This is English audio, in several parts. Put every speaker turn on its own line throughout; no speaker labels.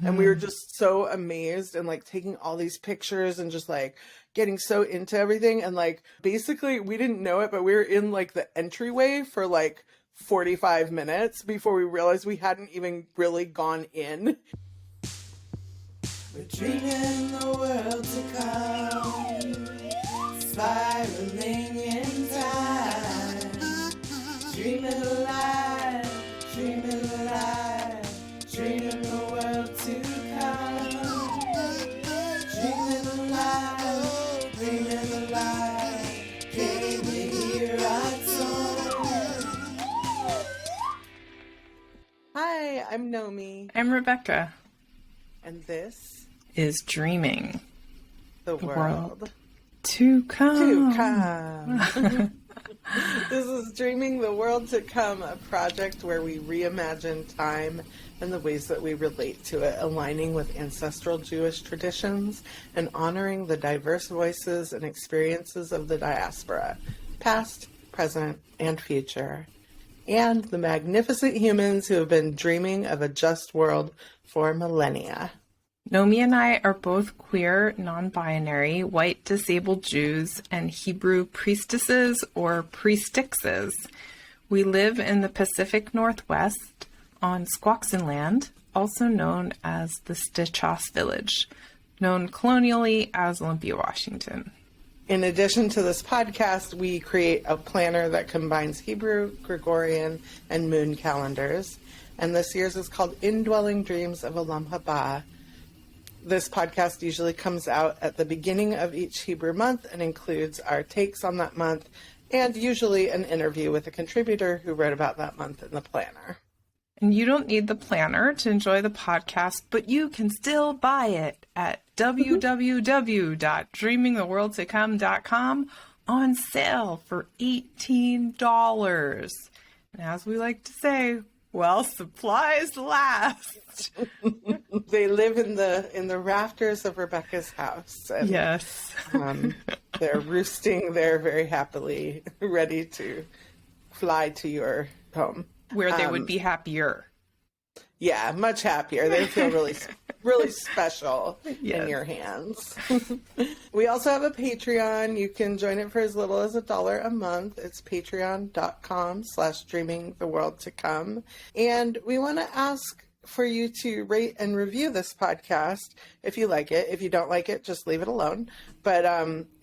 And we were just so amazed and like taking all these pictures and just like getting so into everything. And like basically we didn't know it, but we were in like the entryway for like 45 minutes before we realized we hadn't even really gone in.
We're dreaming the world to come, spiraling in time, dreaming alive, dreaming alive, dreaming the world to come, dreaming alive, dreaming alive, can you hear our song?
Hi, I'm Nomy.
I'm Rebekah.
And this
is dreaming
the world
to come.
This is Dreaming the World to Come, a project where we reimagine time and the ways that we relate to it, aligning with ancestral Jewish traditions and honoring the diverse voices and experiences of the diaspora, past, present, and future, and the magnificent humans who have been dreaming of a just world for millennia.
Nomy and I are both queer, non-binary, white disabled Jews and Hebrew priestesses or priestixes. We live in the Pacific Northwest on Squaxin Land, also known as the Stichos Village, known colonially as Olympia, Washington.
In addition to this podcast, we create a planner that combines Hebrew, Gregorian, and moon calendars. And this year's is called Indwelling Dreams of Olam Haba. This podcast usually comes out at the beginning of each Hebrew month and includes our takes on that month and usually an interview with a contributor who wrote about that month in the planner.
And you don't need the planner to enjoy the podcast, but you can still buy it at www.dreamingtheworldtocome.com on sale for $18. And as we like to say, well, supplies last.
They live in the rafters of Rebekah's house. And,
yes.
They're roosting there very happily, ready to fly to your home.
Where they would be happier.
Yeah, much happier. They feel really, really special
Yes.
in your hands. We also have a Patreon. You can join it for as little as $1 a month. It's patreon.com/dreamingtheworldtocome. And we want to ask for you to rate and review this podcast if you like it. If you don't like it, just leave it alone. But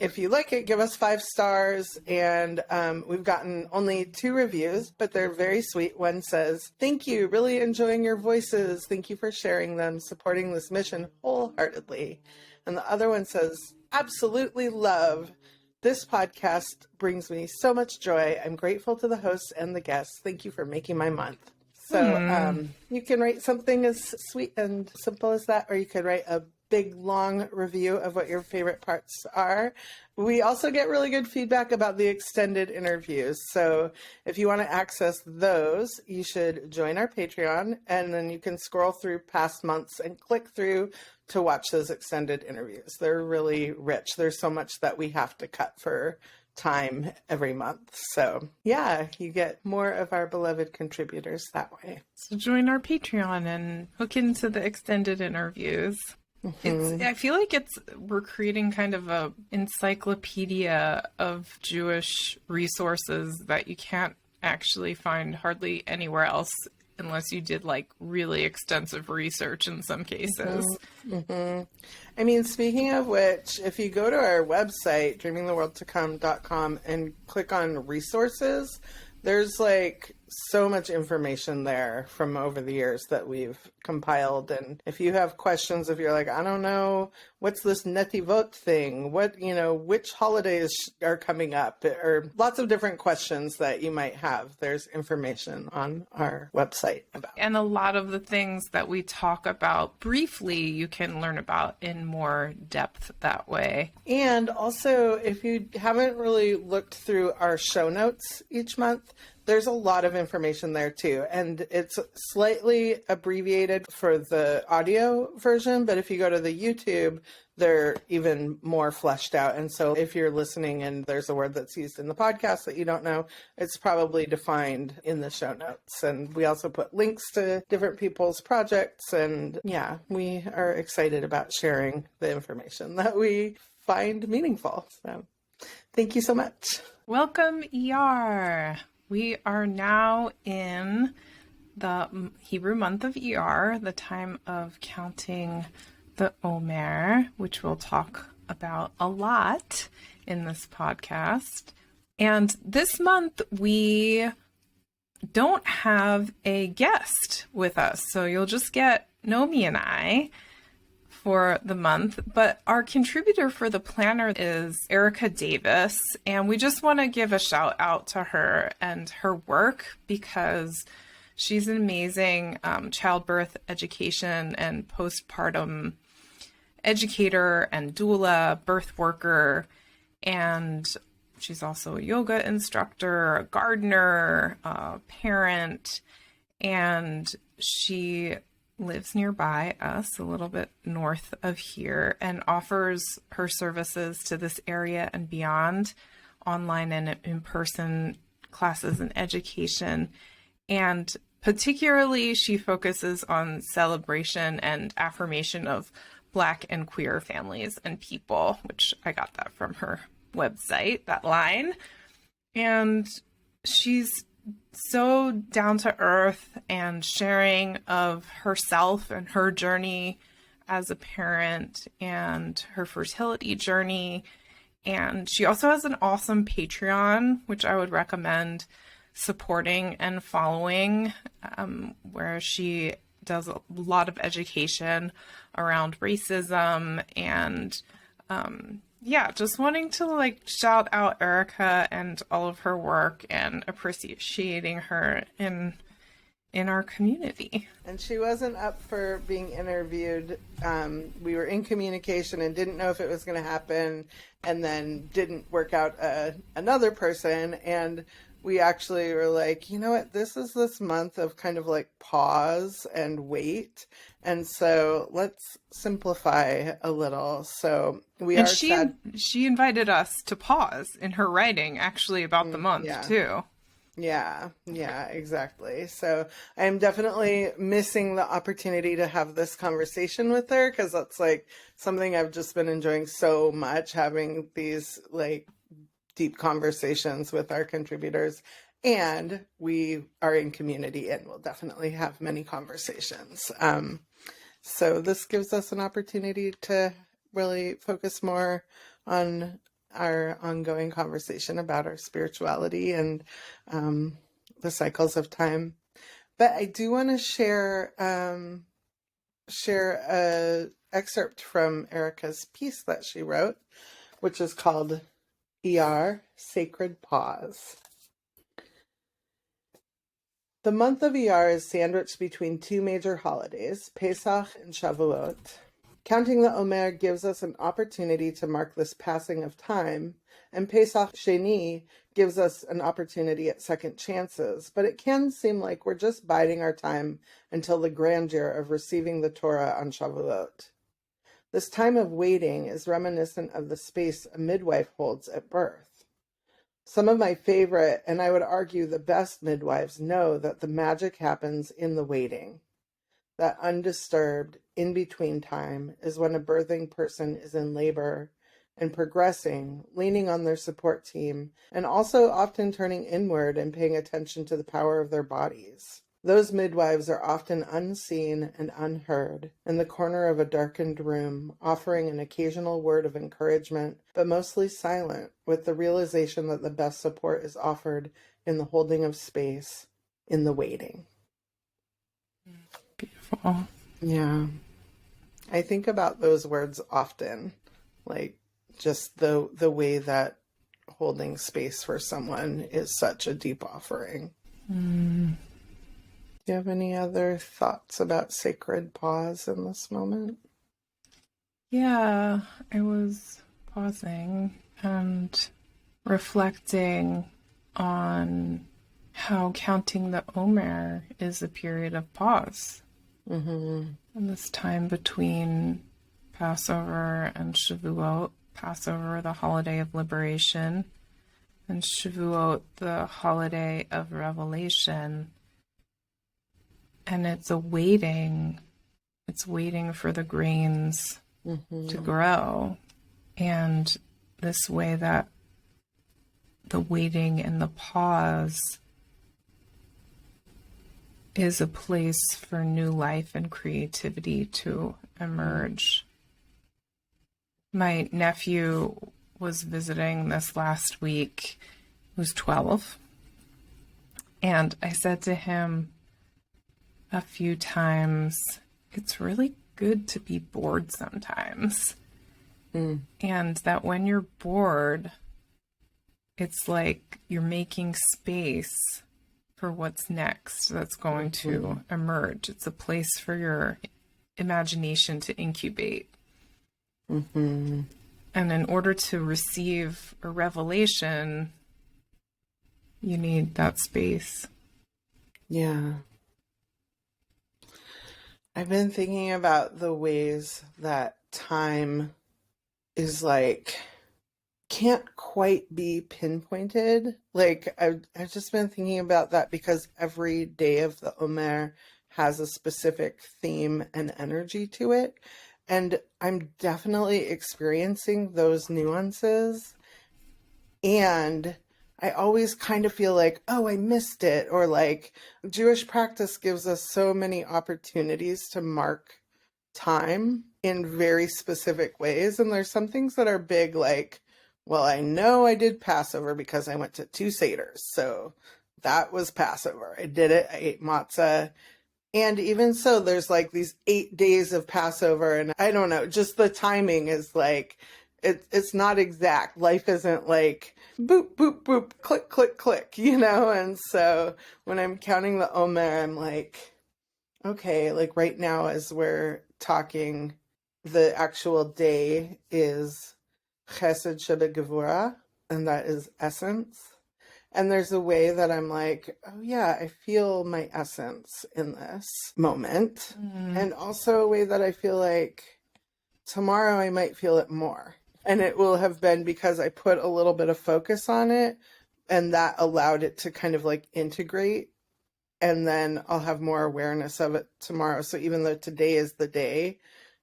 if you like it, give us 5 stars. And we've gotten only 2 reviews, but they're very sweet. One says, "Thank you, really enjoying your voices. Thank you for sharing them, supporting this mission wholeheartedly." And the other one says, "Absolutely love. This podcast brings me so much joy. I'm grateful to the hosts and the guests. Thank you for making my month." So you can write something as sweet and simple as that, or you could write a big, long review of what your favorite parts are. We also get really good feedback about the extended interviews. So if you want to access those, you should join our Patreon, and then you can scroll through past months and click through to watch those extended interviews. They're really rich. There's so much that we have to cut for time every month. So yeah, you get more of our beloved contributors that way.
So join our Patreon and hook into the extended interviews. I feel like we're creating kind of a encyclopedia of Jewish resources that you can't actually find hardly anywhere else unless you did like really extensive research in some cases.
I mean, speaking of which, if you go to our website, dreamingtheworldtocome.com, and click on resources, there's like so much information there from over the years that we've compiled. And if you have questions, if you're like, I don't know, what's this Netivot thing? Which holidays are coming up? Or lots of different questions that you might have. There's information on our website about.
And a lot of the things that we talk about briefly, you can learn about in more depth that way.
And also, if you haven't really looked through our show notes each month, There's a lot of information there too, and it's slightly abbreviated for the audio version, but if you go to the YouTube, they're even more fleshed out. And so if you're listening and there's a word that's used in the podcast that you don't know, it's probably defined in the show notes. And we also put links to different people's projects. And yeah, we are excited about sharing the information that we find meaningful. So thank you so much.
Welcome, Iyar. We are now in the Hebrew month of Iyar, the time of counting the Omer, which we'll talk about a lot in this podcast. And this month we don't have a guest with us, so you'll just get Nomy and I for the month, but our contributor for the planner is Erika Davis, and we just want to give a shout out to her and her work because she's an amazing childbirth education and postpartum educator and doula, birth worker, and she's also a yoga instructor, a gardener, a parent, and she lives nearby us, a little bit north of here, and offers her services to this area and beyond, online and in-person classes and education. And particularly, she focuses on celebration and affirmation of Black and queer families and people, which I got that from her website, that line. And she's so down to earth and sharing of herself and her journey as a parent and her fertility journey. And she also has an awesome Patreon, which I would recommend supporting and following, where she does a lot of education around racism and yeah, just wanting to shout out Erika and all of her work and appreciating her in our community.
And she wasn't up for being interviewed. We were in communication and didn't know if it was going to happen, and then didn't work out another person. And we actually were like, you know what, this is this month of kind of pause and wait. And so let's simplify a little. So
she invited us to pause in her writing actually about the month too.
Yeah, exactly. So I'm definitely missing the opportunity to have this conversation with her, because that's something I've just been enjoying so much, having these deep conversations with our contributors. And we are in community and we'll definitely have many conversations. So this gives us an opportunity to really focus more on our ongoing conversation about our spirituality and the cycles of time. But I do want to share a excerpt from Erika's piece that she wrote, which is called Iyar, Sacred Pause. The month of Iyar is sandwiched between two major holidays, Pesach and Shavuot. Counting the Omer gives us an opportunity to mark this passing of time, and Pesach Sheni gives us an opportunity at second chances, but it can seem like we're just biding our time until the grandeur of receiving the Torah on Shavuot. This time of waiting is reminiscent of the space a midwife holds at birth. Some of my favorite, and I would argue the best midwives, know that the magic happens in the waiting. That undisturbed, in-between time is when a birthing person is in labor and progressing, leaning on their support team, and also often turning inward and paying attention to the power of their bodies. Those midwives are often unseen and unheard, in the corner of a darkened room, offering an occasional word of encouragement, but mostly silent, with the realization that the best support is offered in the holding of space, in the waiting.
Beautiful.
Yeah. I think about those words often, just the way that holding space for someone is such a deep offering. Do you have any other thoughts about sacred pause in this moment?
Yeah, I was pausing and reflecting on how counting the Omer is a period of pause.
Mm-hmm.
And this time between Passover and Shavuot, Passover, the holiday of liberation, and Shavuot, the holiday of revelation. And it's waiting for the grains to grow. And this way that the waiting and the pause is a place for new life and creativity to emerge. My nephew was visiting this last week, he was 12, and I said to him a few times, it's really good to be bored sometimes. And that when you're bored, it's like you're making space for what's next that's going to emerge. It's a place for your imagination to incubate. And in order to receive a revelation, you need that space.
Yeah. I've been thinking about the ways that time is like, can't quite be pinpointed. Like, I've just been thinking about that because every day of the Omer has a specific theme and energy to it. And I'm definitely experiencing those nuances. And I always kind of feel like, oh, I missed it. Or like, Jewish practice gives us so many opportunities to mark time in very specific ways. And there's some things that are big, like, well, I know I did Passover because I went to 2 Seders. So that was Passover. I did it. I ate matzah. And even so, there's like these 8 days of Passover. And I don't know, just the timing is like, it's not exact. Life isn't like boop, boop, boop, click, click, click, you know? And so when I'm counting the Omer, I'm like, okay, like right now as we're talking, the actual day is Chesed Shebegevura, and that is essence. And there's a way that I'm like, oh yeah, I feel my essence in this moment. And also a way that I feel like tomorrow I might feel it more. And it will have been because I put a little bit of focus on it, and that allowed it to kind of like integrate. And then I'll have more awareness of it tomorrow. So even though today is the day,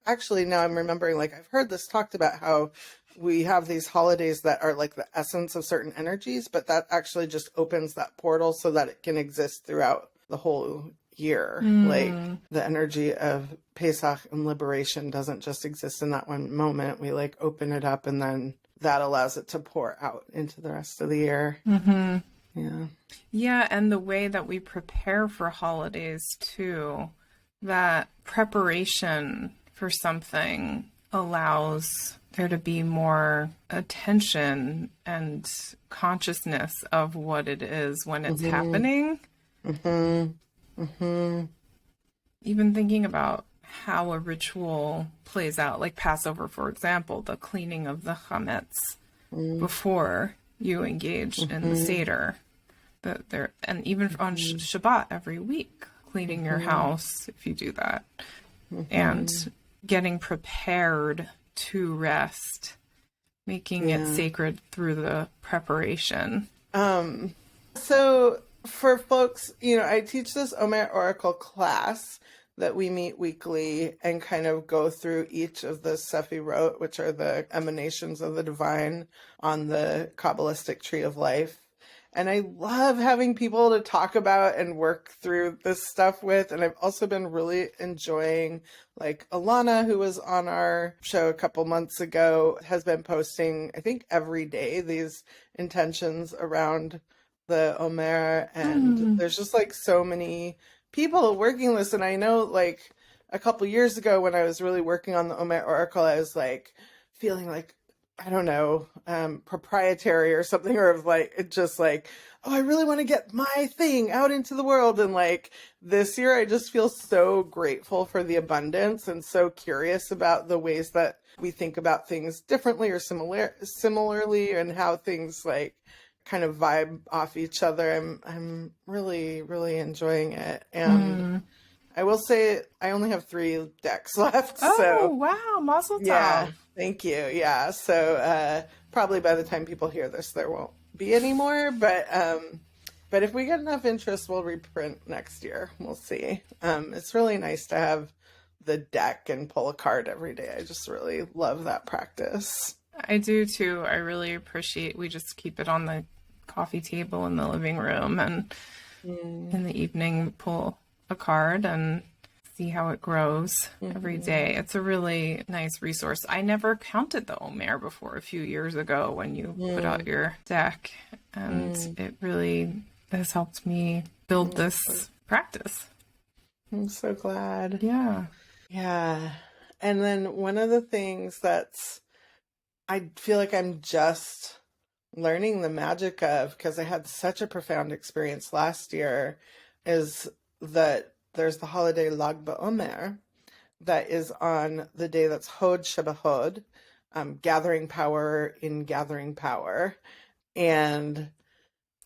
actually now I'm remembering, like, I've heard this talked about how we have these holidays that are like the essence of certain energies, but that actually just opens that portal so that it can exist throughout the whole year. Like the energy of Pesach and liberation doesn't just exist in that one moment. We like open it up, and then that allows it to pour out into the rest of the year. Yeah.
Yeah, and the way that we prepare for holidays too, that preparation for something allows there to be more attention and consciousness of what it is when it's happening. Even thinking about how a ritual plays out, like Passover, for example, the cleaning of the chametz before you engage in the Seder. And even on Shabbat every week, cleaning your house, if you do that, and getting prepared to rest, making it sacred through the preparation.
So for folks, you know, I teach this Omer Oracle class that we meet weekly and kind of go through each of the Sefirot, which are the emanations of the divine on the Kabbalistic tree of life. And I love having people to talk about and work through this stuff with. And I've also been really enjoying, like, Alana, who was on our show a couple months ago, has been posting, I think, every day these intentions around the Omer. And there's just like so many people working this. And I know, like, a couple years ago when I was really working on the Omer Oracle, I was like feeling like, I don't know, proprietary or something, or like, it just like, oh, I really want to get my thing out into the world. And like this year, I just feel so grateful for the abundance and so curious about the ways that we think about things differently or similarly, and how things like kind of vibe off each other. I'm really, really enjoying it. And I will say I only have 3 decks left.
Oh,
so
wow. Mazel tov.
yeah, thank you. Yeah. So probably by the time people hear this, there won't be any more. But if we get enough interest, we'll reprint next year. We'll see. It's really nice to have the deck and pull a card every day. I just really love that practice.
I do too. I really appreciate, we just keep it on the coffee table in the living room, and in the evening pull a card and see how it grows every day. It's a really nice resource. I never counted the Omer before a few years ago when you put out your deck, and it really has helped me build this practice.
I'm so glad.
Yeah.
Yeah. And then one of the things I feel like I'm just learning the magic of, because I had such a profound experience last year, is that there's the holiday Lag BaOmer that is on the day that's Hod Shebahod, gathering power in gathering power. And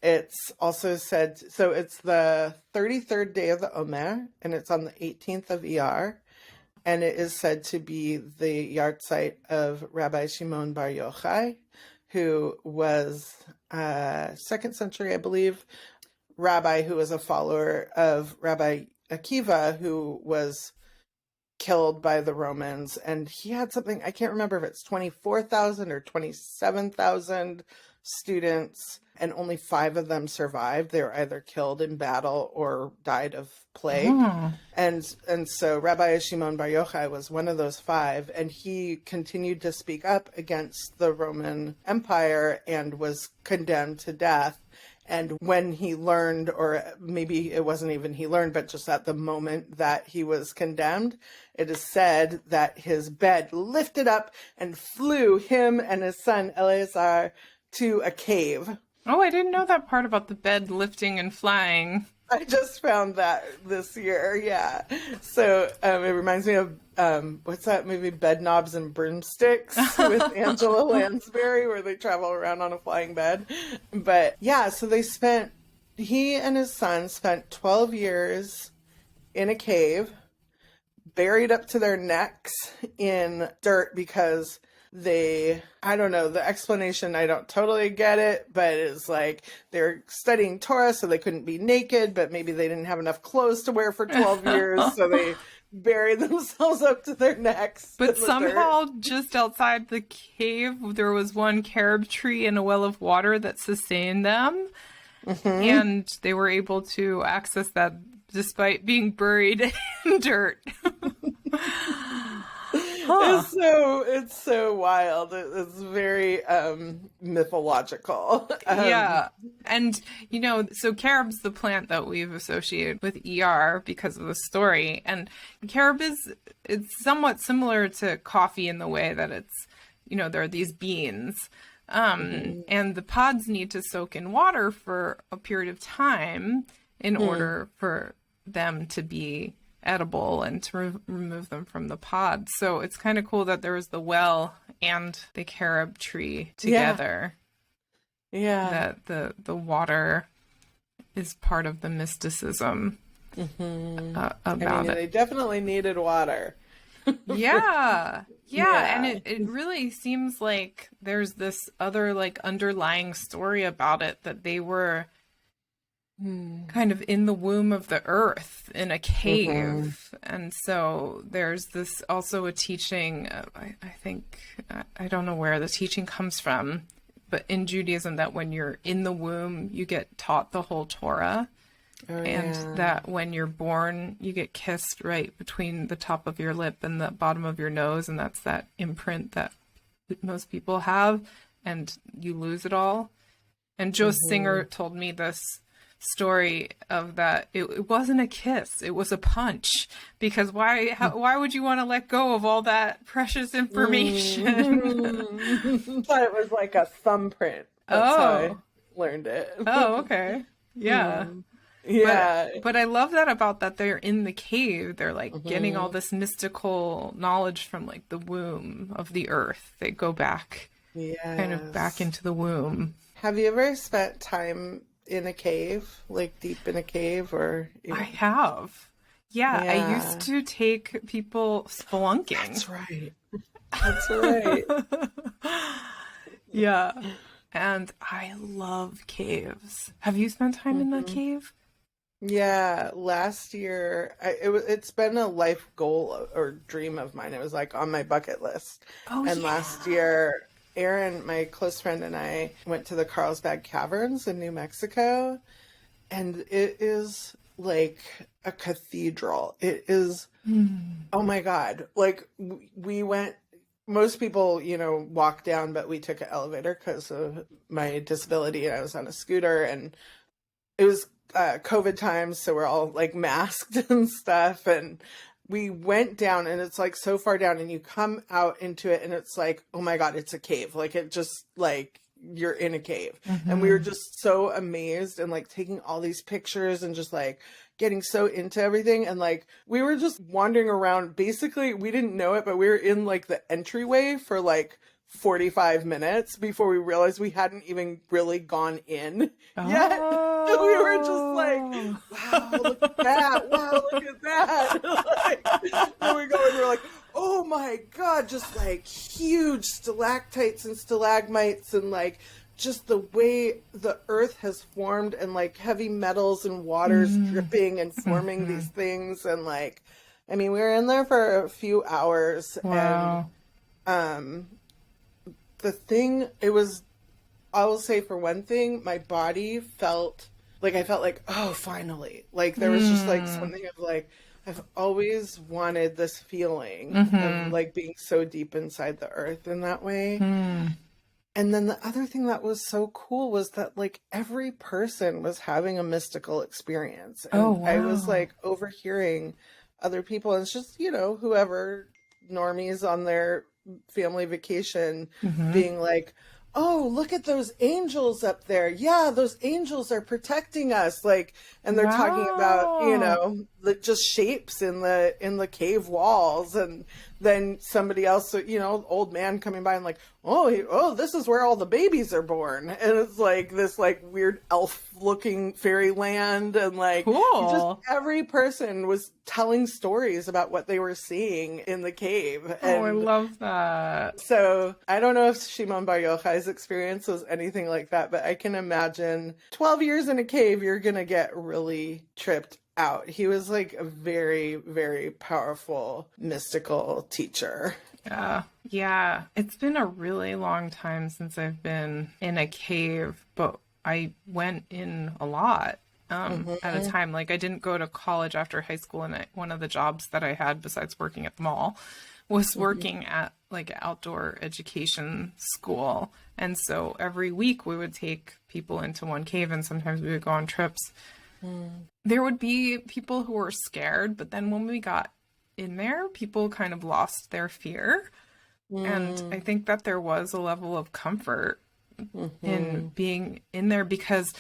it's also said, so it's the 33rd day of the Omer, and it's on the 18th of Iyar. And it is said to be the yahrzeit of Rabbi Shimon Bar Yochai, who was 2nd century, I believe, rabbi who was a follower of Rabbi Akiva, who was killed by the Romans. And he had something, I can't remember if it's 24,000 or 27,000 students, and only 5 of them survived. They were either killed in battle or died of plague. And so Rabbi Shimon Bar Yochai was one of those 5, and he continued to speak up against the Roman Empire and was condemned to death. And when he learned, or maybe it wasn't even he learned, but just at the moment that he was condemned, it is said that his bed lifted up and flew him and his son Eleazar to a cave.
Oh, I didn't know that part about the bed lifting and flying.
I just found that this year, yeah. So it reminds me of, what's that movie, Bed Knobs and Broomsticks with Angela Lansbury, where they travel around on a flying bed. But yeah, so he and his son spent 12 years in a cave, buried up to their necks in dirt because I don't know, the explanation, I don't totally get it, but it's like they're studying Torah, so they couldn't be naked, but maybe they didn't have enough clothes to wear for 12 years, so they buried themselves up to their necks.
But somehow, just outside the cave, there was one carob tree and a well of water that sustained them, and they were able to access that despite being buried in dirt.
It's so wild. It's very mythological.
Yeah. And, so carob's the plant that we've associated with Iyar because of the story. And carob it's somewhat similar to coffee in the way that it's, there are these beans. And the pods need to soak in water for a period of time in order for them to be edible and to remove them from the pod. So it's kind of cool that there was the well and the carob tree together.
Yeah.
That the water is part of the mysticism about it.
They definitely needed water.
Yeah. And it really seems like there's this other underlying story about it, that they were kind of in the womb of the earth in a cave. And so there's this also a teaching, I think, I don't know where the teaching comes from, but in Judaism, that when you're in the womb, you get taught the whole Torah. And that when you're born, you get kissed right between the top of your lip and the bottom of your nose. And that's that imprint that most people have, and you lose it all. And Joe Singer told me this story of that it wasn't a kiss, it was a punch, because why would you want to let go of all that precious information?
Thought it was like a thumbprint. That's how I learned it.
Oh, okay. Yeah.
Yeah.
But I love that about that they're in the cave. They're getting all this mystical knowledge from the womb of the earth. They go back kind of back into the womb.
Have you ever spent time in a cave, like deep in a cave, or?
I have. Yeah, I
Yeah.
used to take people spelunking.
That's right. That's right.
Yeah. And I love caves. Have you spent time in the cave?
Yeah, last year it's been a life goal or dream of mine. It was like on my bucket list.
Oh,
And
yeah.
last year, Erin, my close friend, and I went to the Carlsbad Caverns in New Mexico, and it is like a cathedral. It is, oh my God. Like we went, most people, walk down, but we took an elevator because of my disability, and I was on a scooter, and it was COVID times, so we're all like masked and stuff. And we went down, and it's like so far down, and you come out into it, and it's like, oh my God, it's a cave. Like it just like you're in a cave. And we were just so amazed and like taking all these pictures and just like getting so into everything. And like we were just wandering around. Basically, we didn't know it, but we were in like the entryway for like 45 minutes before we realized we hadn't even really gone in yet.
Oh.
We were just like, wow, look at that. Wow, look at that. And we're like, oh my God, just like huge stalactites and stalagmites, and like just the way the earth has formed, and like heavy metals and waters dripping and forming these things. And like, I mean, we were in there for a few hours.
Wow.
And the thing, it was, I will say for one thing, my body felt like, oh, finally. Like there was just like something of like, I've always wanted this feeling of like being so deep inside the earth in that way. And then the other thing that was so cool was that like every person was having a mystical experience. And
Oh, wow.
I was like overhearing other people, and it's just, whoever normies on their family vacation being like, oh, look at those angels up there. Yeah, those angels are protecting us. Like, and they're talking about, just shapes in the cave walls. And then somebody else, old man coming by and like, oh, this is where all the babies are born. And it's like this like weird elf looking fairyland. And like,
Cool.
just every person was telling stories about what they were seeing in the cave.
Oh, I love that.
So I don't know if Shimon Bar Yochai's experience was anything like that, but I can imagine 12 years in a cave, you're going to get really tripped out. He was like a very, very powerful mystical teacher.
Yeah. It's been a really long time since I've been in a cave, but I went in a lot. At a time. Like I didn't go to college after high school, and one of the jobs that I had besides working at the mall was working at like an outdoor education school. And so every week we would take people into one cave, and sometimes we would go on trips. There would be people who were scared, but then when we got in there, people kind of lost their fear. And I think that there was a level of comfort in being in there, because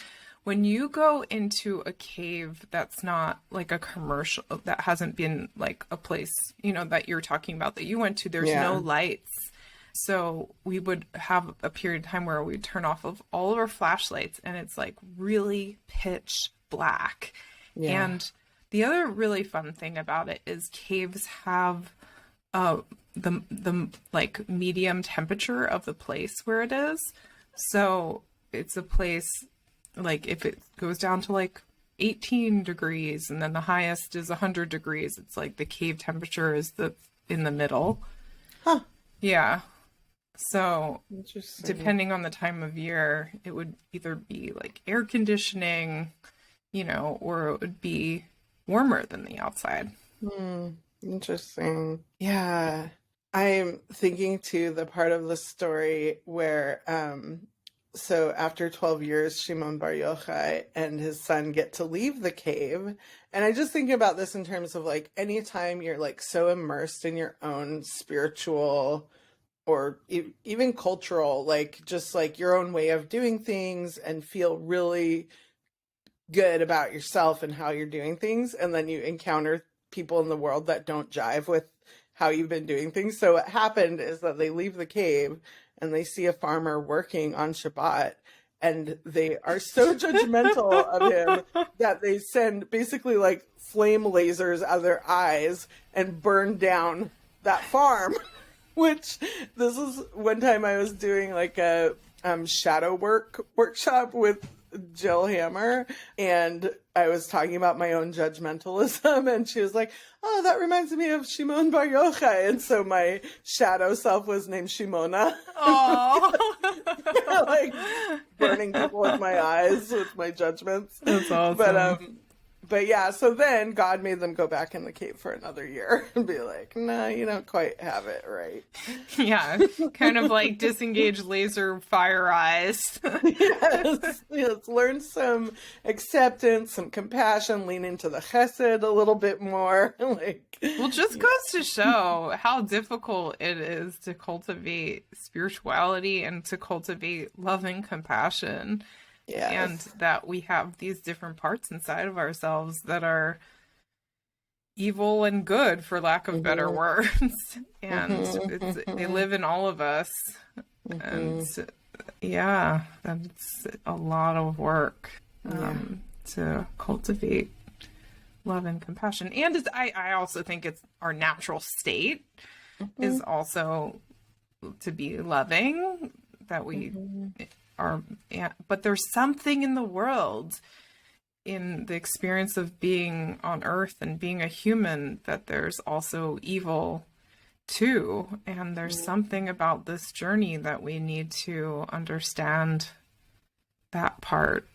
when you go into a cave that's not like a commercial, that hasn't been like a place, that you're talking about that you went to, there's no lights. So we would have a period of time where we'd turn off of all of our flashlights, and it's like really pitch black. Yeah. And the other really fun thing about it is caves have the like medium temperature of the place where it is. So it's a place, like if it goes down to like 18 degrees and then the highest is 100 degrees, it's like the cave temperature is in the middle.
Huh.
Yeah. So depending on the time of year, it would either be like air conditioning, or it would be warmer than the outside.
Interesting. Yeah. I'm thinking too, the part of the story where, so after 12 years, Shimon Bar Yochai and his son get to leave the cave. And I just think about this in terms of like, anytime you're like so immersed in your own spiritual or even cultural, like just like your own way of doing things, and feel really good about yourself and how you're doing things. And then you encounter people in the world that don't jive with how you've been doing things. So what happened is that they leave the cave and they see a farmer working on Shabbat, and they are so judgmental of him that they send basically like flame lasers out of their eyes and burn down that farm. Which, this is one time I was doing like a shadow workshop with Jill Hammer, and I was talking about my own judgmentalism, and she was like, oh, that reminds me of Shimon Bar Yochai, and so my shadow self was named Shimona. Like burning people with my eyes, with my judgments.
That's awesome.
But yeah, so then God made them go back in the cave for another year and be like, no, you don't quite have it right.
Yeah, kind of like disengage laser fire eyes.
Yes, learn some acceptance, some compassion, lean into the chesed a little bit more.
Well, just goes to show how difficult it is to cultivate spirituality and to cultivate love and compassion. Yes. And that we have these different parts inside of ourselves that are evil and good, for lack of better words. And they live in all of us. And yeah, that's a lot of work to cultivate love and compassion. And I also think it's our natural state is also to be loving, that we but there's something in the world, in the experience of being on earth and being a human, that there's also evil too. And there's something about this journey that we need to understand that part.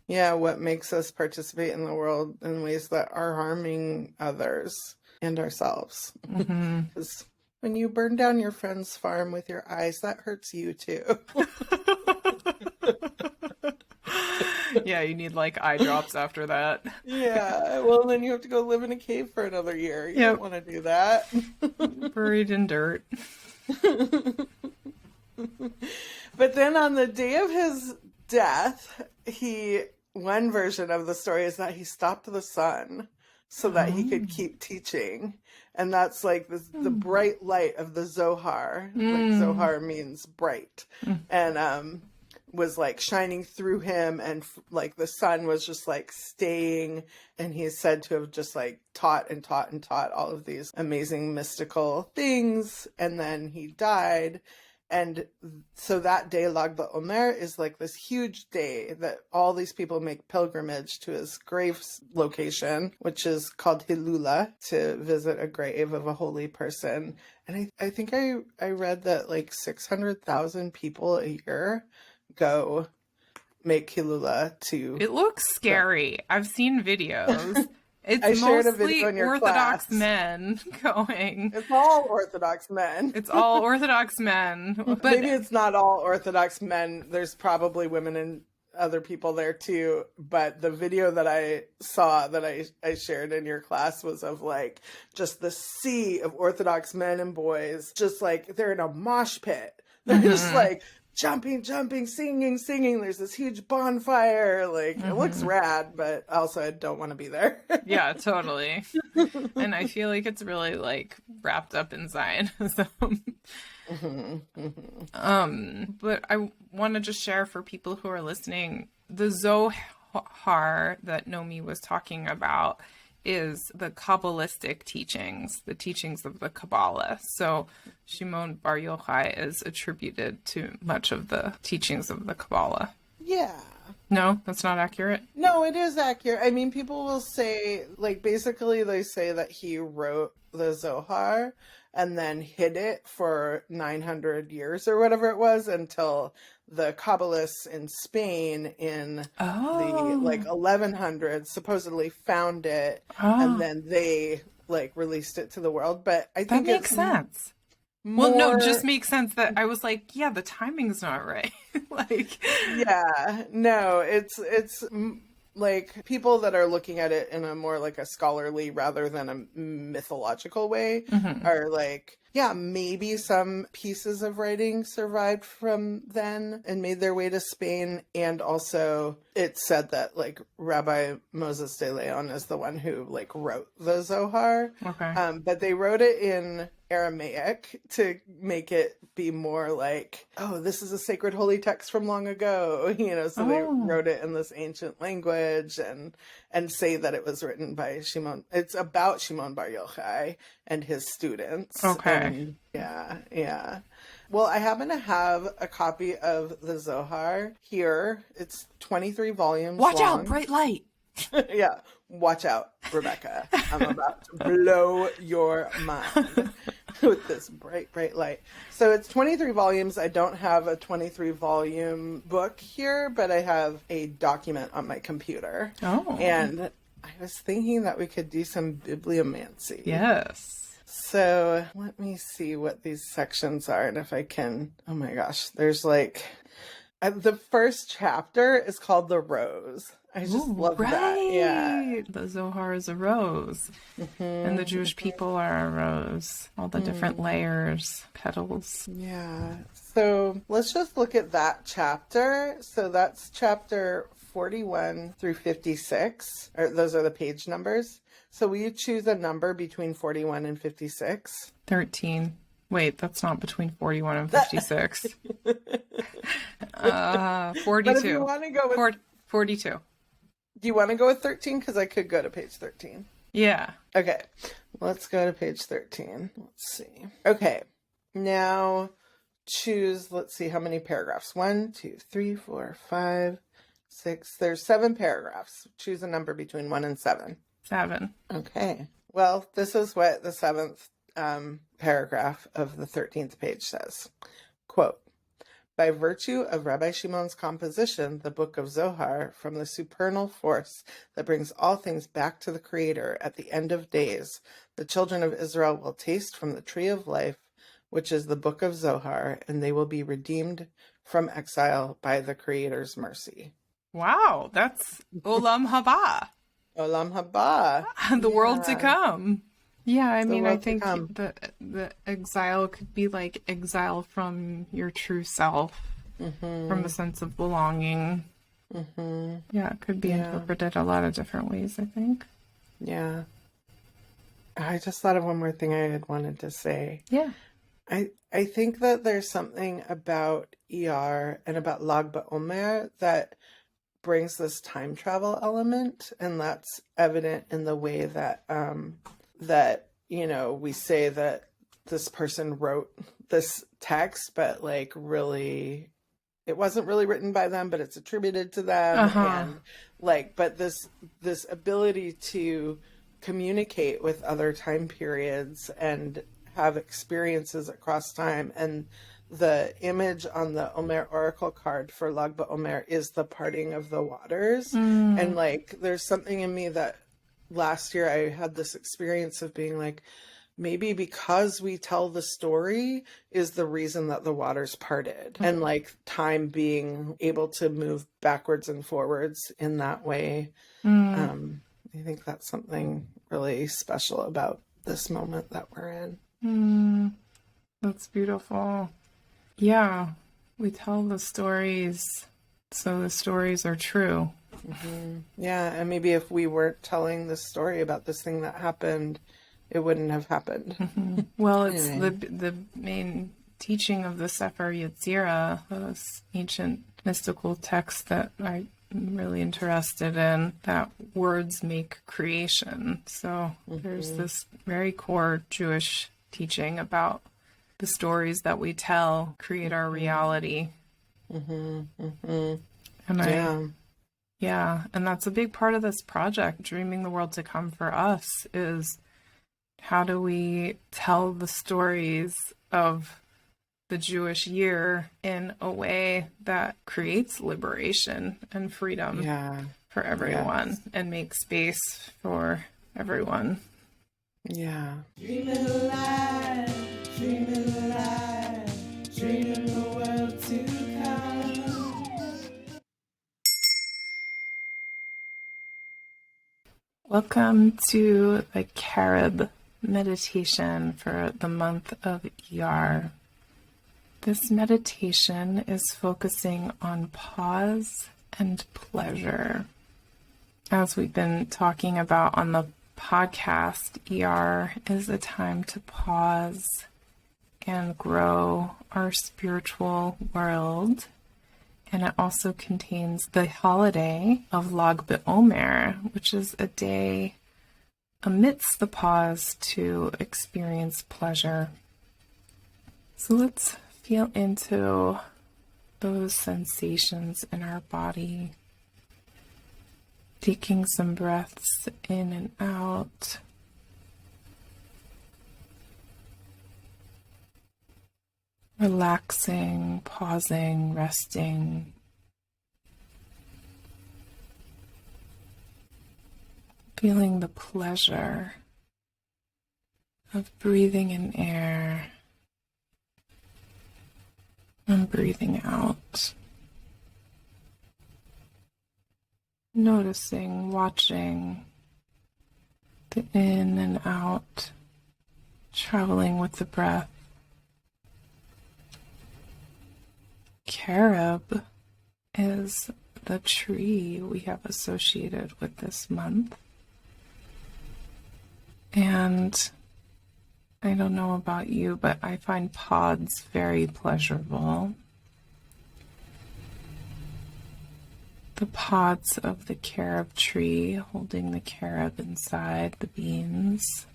Yeah, what makes us participate in the world in ways that are harming others and ourselves. Because when you burn down your friend's farm with your eyes, that hurts you too.
Yeah, you need like eye drops after that.
Yeah, well, then you have to go live in a cave for another year. You don't want to do that.
Buried in dirt.
But then on the day of his death, one version of the story is that he stopped the sun so that he could keep teaching. And that's like the bright light of the Zohar. Like Zohar means bright. And was like shining through him, and like the sun was just like staying, and he's said to have just like taught and taught and taught all of these amazing mystical things. And then he died. And so that day, Lag BaOmer, is like this huge day that all these people make pilgrimage to his grave location, which is called Hilula, to visit a grave of a holy person. And I think I read that like 600,000 people a year go make Hilula to...
It looks scary. I've seen videos. It's
shared a
mostly
video in your
Orthodox
class.
Men going.
It's all Orthodox men.
It's all Orthodox men. But
maybe it's not all Orthodox men. There's probably women and other people there too. But the video that I saw that I shared in your class was of like just the sea of Orthodox men and boys, just like they're in a mosh pit. They're just like jumping, singing. There's this huge bonfire. Like, it looks rad, but also I don't want to be there.
Yeah, totally. And I feel like it's really like wrapped up in Zionism. But I want to just share for people who are listening, the Zohar that Nomy was talking about is the kabbalistic teachings, the teachings of the Kabbalah. So Shimon Bar Yochai is attributed to much of the teachings of the Kabbalah.
Yeah.
No, that's not accurate?
No, it is accurate. I mean, people will say, like, basically they say that he wrote the Zohar and then hid it for 900 years or whatever it was, until the kabbalists in Spain in the like 1100s supposedly found it, and then they like released it to the world. But I think
that makes sense. Well, no, it just makes sense that I was like, yeah, the timing's not right. Like,
yeah, no, it's like people that are looking at it in a more like a scholarly rather than a mythological way are like, yeah, maybe some pieces of writing survived from then and made their way to Spain. And also it said that like Rabbi Moses de Leon is the one who like wrote the Zohar.
Okay.
But they wrote it in Aramaic to make it be more like, oh, this is a sacred holy text from long ago, so they wrote it in this ancient language and say that it was written by Shimon. It's about Shimon Bar Yochai and his students.
Okay.
And yeah. Well, I happen to have a copy of the Zohar here. It's 23 volumes
Watch
long.
out, bright light.
Yeah, watch out, Rebekah. I'm about to blow your mind with this bright, bright light. So it's 23 volumes. I don't have a 23 volume book here, but I have a document on my computer.
Oh.
And I was thinking that we could do some bibliomancy.
Yes.
So let me see what these sections are and if I can. Oh my gosh, there's like the first chapter is called The Rose. I just love that. Yeah.
The Zohar is a rose. And the Jewish people are a rose. All the different layers, petals.
Yeah. So let's just look at that chapter. So that's chapter 41 through 56. Those are the page numbers. So will you choose a number between 41 and 56?
13. Wait, that's not between 41 and 56. 42.
But if you want to go with...
42.
Do you want to go with 13? Because I could go to page 13.
Yeah.
Okay. Let's go to page 13. Let's see. Okay. Now choose, let's see how many paragraphs. 1, 2, 3, 4, 5, 6. There's 7 paragraphs. Choose a number between 1 and 7.
7.
Okay. Well, this is what the 7th paragraph of the 13th page says. Quote, by virtue of Rabbi Shimon's composition, the book of Zohar, from the supernal force that brings all things back to the Creator at the end of days, the children of Israel will taste from the tree of life, which is the book of Zohar, and they will be redeemed from exile by the Creator's mercy.
Wow, that's Olam Haba.
Olam haba.
The world to come. Yeah, I mean, I think
come.
the exile could be like exile from your true self, from a sense of belonging. Yeah, it could be interpreted a lot of different ways, I think.
Yeah. I just thought of one more thing I had wanted to say.
Yeah.
I think that there's something about Iyar and about Lag BaOmer that brings this time travel element, and that's evident in the way that we say that this person wrote this text, but like really it wasn't really written by them, but it's attributed to them. And like, but this ability to communicate with other time periods and have experiences across time. And the image on the Omer oracle card for Lag BaOmer is the parting of the waters. And like, there's something in me that last year I had this experience of being like, maybe because we tell the story is the reason that the waters parted. And like time being able to move backwards and forwards in that way. I think that's something really special about this moment that we're in.
That's beautiful. Yeah, we tell the stories so the stories are true.
Yeah, and maybe if we weren't telling the story about this thing that happened, it wouldn't have happened.
Well, it's the main teaching of the Sefer Yetzirah, this ancient mystical text that I'm really interested in, that words make creation. So there's this very core Jewish teaching about the stories that we tell create our reality. And and that's a big part of this project, Dreaming the World to Come, for us, is how do we tell the stories of the Jewish year in a way that creates liberation and freedom for everyone and makes space for everyone.
Yeah.
Dreaming alive, dreaming alive, dreaming the world to come.
Welcome to the Carib meditation for the month of Iyar. This meditation is focusing on pause and pleasure. As we've been talking about on the podcast, Iyar is a time to pause and grow our spiritual world. And it also contains the holiday of Omer, which is a day amidst the pause to experience pleasure. So let's feel into those sensations in our body. Taking some breaths in and out. Relaxing, pausing, resting. Feeling the pleasure of breathing in air and breathing out. Noticing, watching the in and out, traveling with the breath. Carob is the tree we have associated with this month. And I don't know about you, but I find pods very pleasurable. The pods of the carob tree holding the carob inside the beans.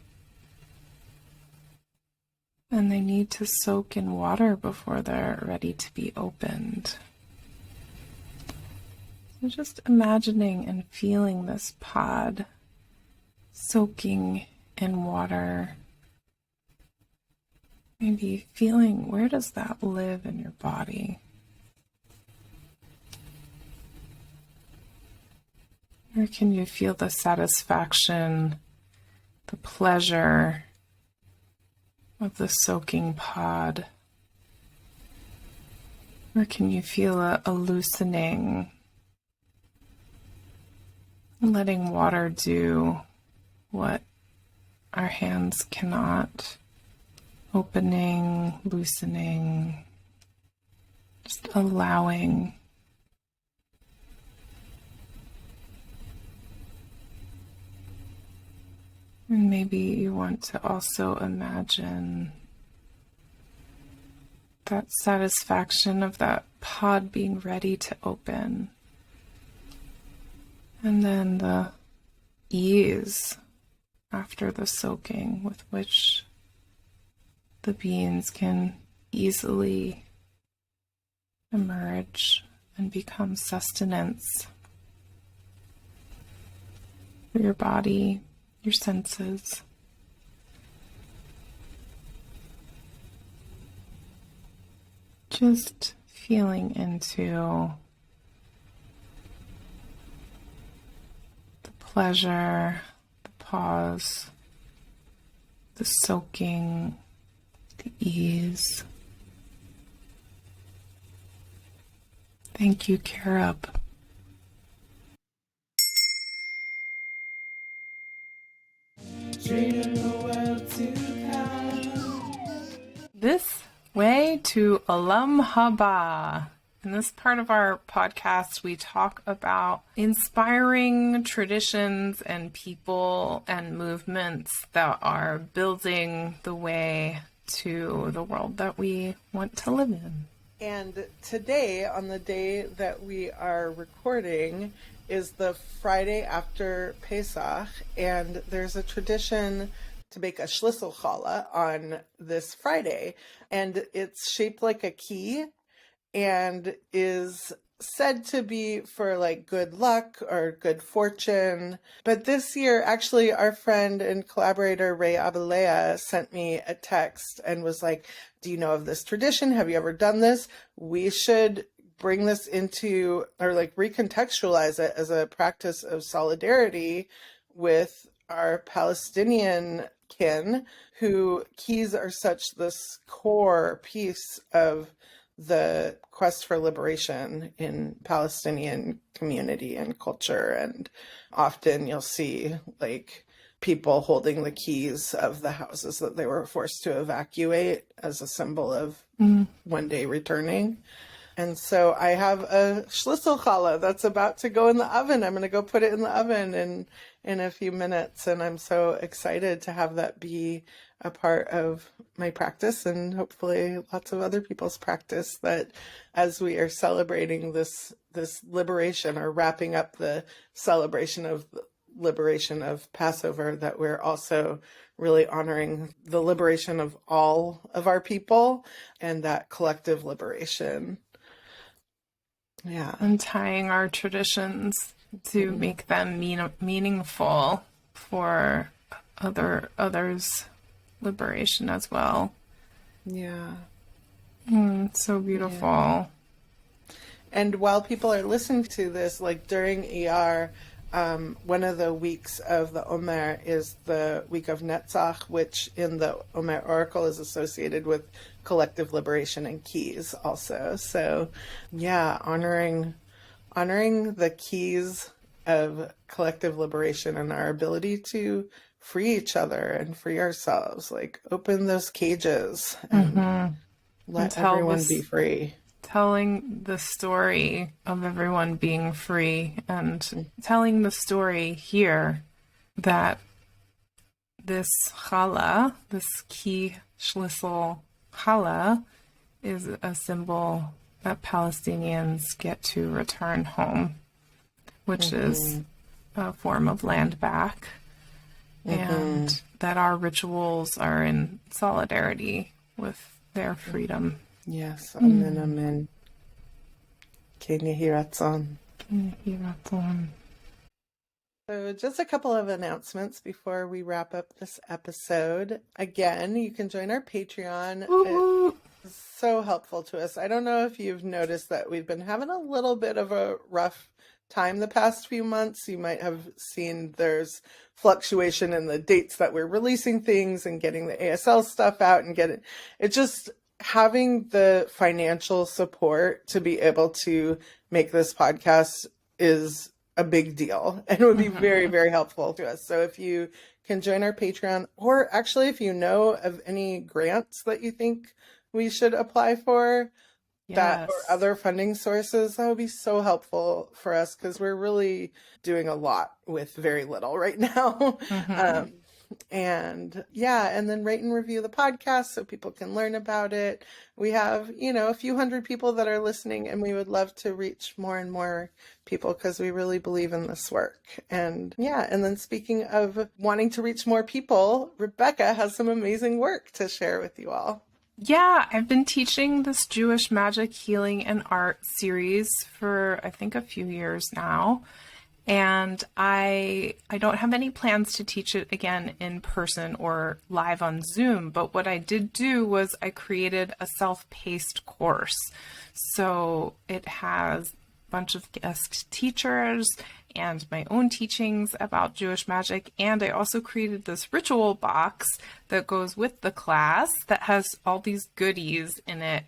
And they need to soak in water before they're ready to be opened. So just imagining and feeling this pod soaking in water. Maybe feeling, where does that live in your body? Where can you feel the satisfaction, the pleasure of the soaking pod? Where can you feel a loosening, letting water do what our hands cannot, opening, loosening, just allowing. And maybe you want to also imagine that satisfaction of that pod being ready to open. And then the ease after the soaking with which the beans can easily emerge and become sustenance for your body, your senses. Just feeling into the pleasure, the pause, the soaking, the ease. Thank you, Carob.
Dreaming the world to come.
This way to Lamm haba. In this part of our podcast, we talk about inspiring traditions and people and movements that are building the way to the world that we want to live in.
And today, on the day that we are recording, is the Friday after Pesach, and there's a tradition to make a schlissel challah on this Friday, and it's shaped like a key and is said to be for like good luck or good fortune. But this year, actually, our friend and collaborator Ray Abelea sent me a text and was like, do you know of this tradition? Have you ever done this? We should bring this into, or like recontextualize it as a practice of solidarity with our Palestinian kin, who keys are such this core piece of the quest for liberation in Palestinian community and culture. And often you'll see like people holding the keys of the houses that they were forced to evacuate as a symbol of one day returning. And so I have a schlitzel challah that's about to go in the oven. I'm going to go put it in the oven in a few minutes. And I'm so excited to have that be a part of my practice and hopefully lots of other people's practice, that as we are celebrating this liberation, or wrapping up the celebration of liberation of Passover, that we're also really honoring the liberation of all of our people and that collective liberation. Yeah.
And tying our traditions to make them meaningful for others' liberation as well.
Yeah.
So beautiful.
Yeah. And while people are listening to this, like during Iyar, one of the weeks of the Omer is the week of Netzach, which in the Omer oracle is associated with collective liberation and keys also. So yeah, honoring the keys of collective liberation and our ability to free each other and free ourselves, like open those cages and let everyone be free.
Telling the story of everyone being free, and telling the story here that this challah, this key schlitzel challah, is a symbol that Palestinians get to return home, which is a form of land back, and that our rituals are in solidarity with their freedom.
Yes, amen, amen. Ken Yehi Ratzon. So just a couple of announcements before we wrap up this episode. Again, you can join our Patreon. It's so helpful to us. I don't know if you've noticed that we've been having a little bit of a rough time the past few months. You might have seen there's fluctuation in the dates that we're releasing things and getting the ASL stuff out and having the financial support to be able to make this podcast is a big deal, and it would be very, very helpful to us. So if you can join our Patreon, or actually if you know of any grants that you think we should apply for, that or other funding sources, that would be so helpful for us, because we're really doing a lot with very little right now. And then rate and review the podcast so people can learn about it. We have, a few hundred people that are listening, and we would love to reach more and more people because we really believe in this work. And then speaking of wanting to reach more people, Rebekah has some amazing work to share with you all.
Yeah, I've been teaching this Jewish magic, healing, and art series for, I think, a few years now. And I don't have any plans to teach it again in person or live on Zoom. But what I did do was I created a self-paced course. So it has a bunch of guest teachers and my own teachings about Jewish magic. And I also created this ritual box that goes with the class that has all these goodies in it.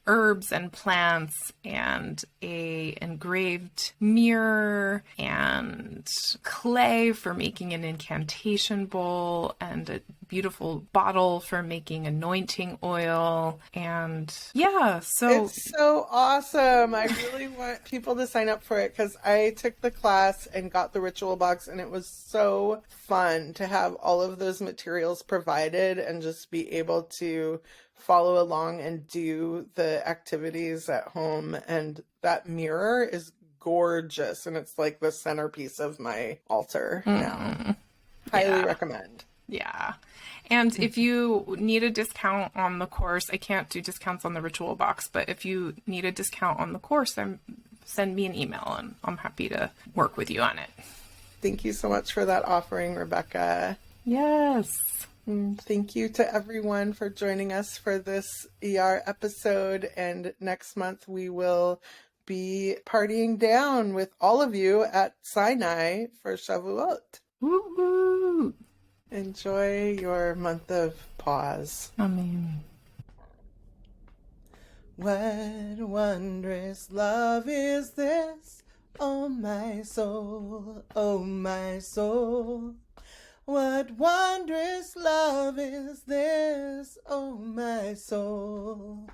Herbs and plants and a engraved mirror and clay for making an incantation bowl and a beautiful bottle for making anointing oil. And so
it's so awesome. I really want people to sign up for it, because I took the class and got the ritual box, and it was so fun to have all of those materials provided and just be able to follow along and do the activities at home. And that mirror is gorgeous, and it's like the centerpiece of my altar now. Highly recommend.
Yeah. And if you need a discount on the course, I can't do discounts on the ritual box, but if you need a discount on the course, then send me an email and I'm happy to work with you on it.
Thank you so much for that offering, Rebekah.
Yes.
Thank you to everyone for joining us for this Iyar episode. And next month we will be partying down with all of you at Sinai for Shavuot.
Woo-hoo.
Enjoy your month of pause.
Amen.
What wondrous love is this, oh my soul, oh my soul. What wondrous love is this, O my soul?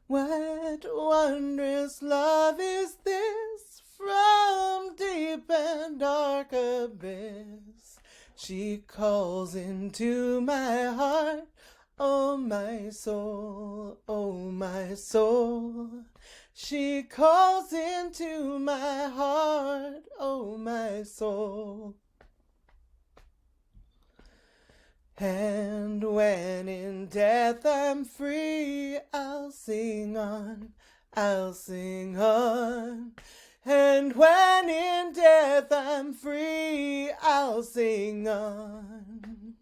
What wondrous love is this from deep and dark abyss? She calls into my heart, O my soul, O my soul. She calls into my heart, O my soul. And when in death I'm free, I'll sing on, I'll sing on. And when in death I'm free, I'll sing on.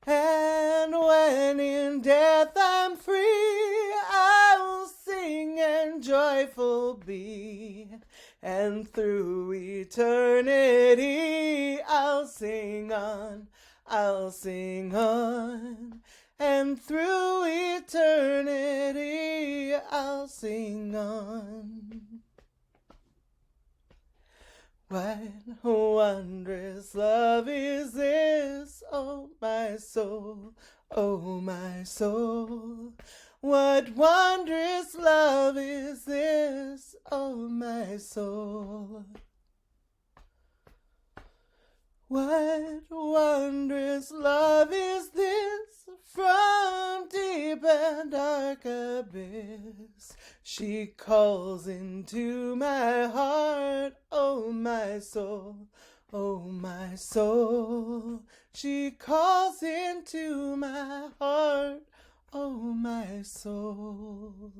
And when in death I'm free, I'll sing and joyful be. And through eternity I'll sing on, I'll sing on. And through eternity I'll sing on. What wondrous love is this, oh my soul, oh my soul. What wondrous love is this, oh my soul. What wondrous love is this from deep and dark abyss? She calls into my heart, oh my soul, oh my soul. She calls into my heart, oh my soul.